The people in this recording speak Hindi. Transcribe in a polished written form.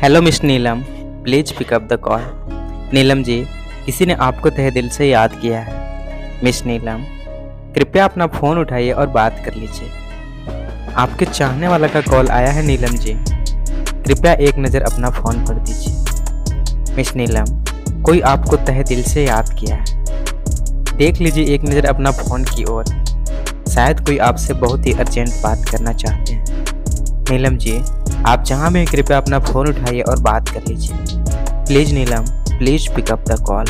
Hello miss Neelam, please pick up the call. Neelam ji, किसी ने आपको तहे दिल से याद किया है। मिस नीलम, कृपया अपना फ़ोन उठाइए और बात कर लीजिए। आपके चाहने वाला का कॉल आया है नीलम जी, कृपया एक नज़र अपना फ़ोन पर दीजिए। मिस नीलम, कोई आपको तहे दिल से याद किया है। देख लीजिए एक नज़र अपना फ़ोन की ओर, शायद कोई आपसे बहुत ही अर्जेंट बात करना चाहते हैं। नीलम जी, आप जहाँ भी हैं कृपया अपना फ़ोन उठाइए और बात कर लीजिए। Please Neelam, please pick up the call.